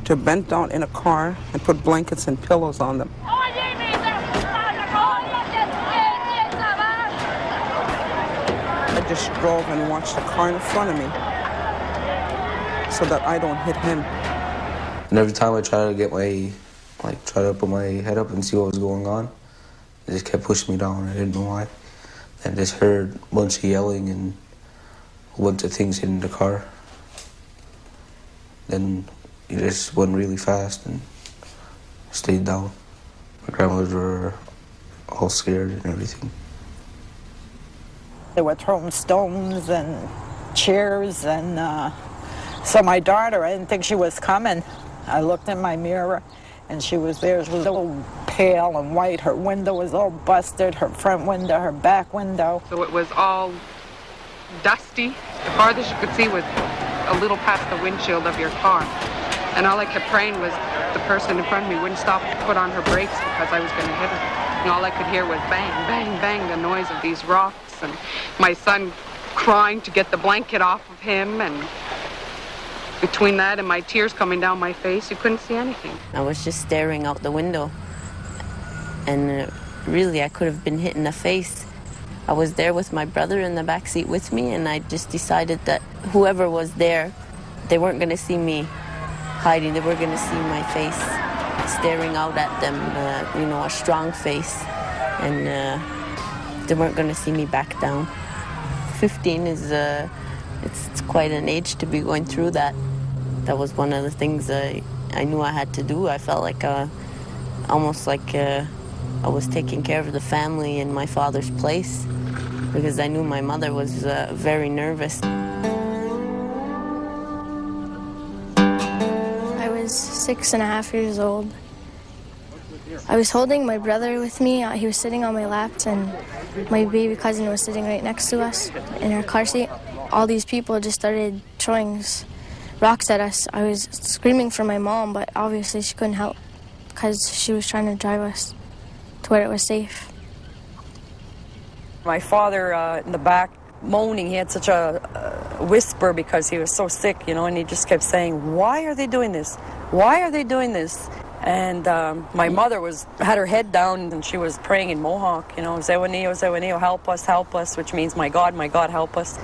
They're bent down in a car and put blankets and pillows on them. I just drove and watched the car in front of me so that I don't hit him. And every time I try to get try to put my head up and see what was going on, they just kept pushing me down. I didn't know why. And I just heard a bunch of yelling and a bunch of things hitting the car. Then it just went really fast and stayed down. My grandmas were all scared and everything. They were throwing stones and chairs, and so my daughter, I didn't think she was coming. I looked in my mirror, and she was there. She was all pale and white. Her window was all busted, her front window, her back window. So it was all dusty. The farthest you could see was a little past the windshield of your car. And all I kept praying was the person in front of me wouldn't stop to put on her brakes because I was going to hit her. And all I could hear was bang, bang, bang, the noise of these rocks. And my son crying to get the blanket off of him. And between that and my tears coming down my face, you couldn't see anything. I was just staring out the window. And really, I could have been hit in the face. I was there with my brother in the back seat with me, and I just decided that whoever was there, they weren't going to see me hiding. They were going to see my face staring out at them, a strong face. And they weren't going to see me back down. 15 is, it's quite an age to be going through that. That was one of the things I knew I had to do. I felt like almost like I was taking care of the family in my father's place, because I knew my mother was very nervous. I was 6.5 years old. I was holding my brother with me. He was sitting on my lap, and my baby cousin was sitting right next to us in her car seat. All these people just started throwing rocks at us. I was screaming for my mom, but obviously she couldn't help because she was trying to drive us to where it was safe. My father in the back moaning, he had such a whisper because he was so sick, and he just kept saying, "Why are they doing this? Why are they doing this?" And my mother had her head down, and she was praying in Mohawk, "Zewaneo, Zewaneo, help us," which means, my God, help us.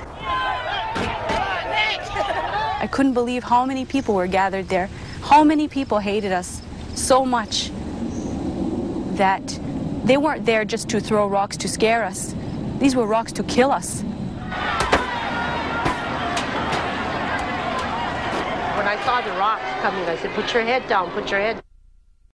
I couldn't believe how many people were gathered there, how many people hated us so much that they weren't there just to throw rocks to scare us. These were rocks to kill us. When I saw the rocks coming, I said, "Put your head down, put your head down."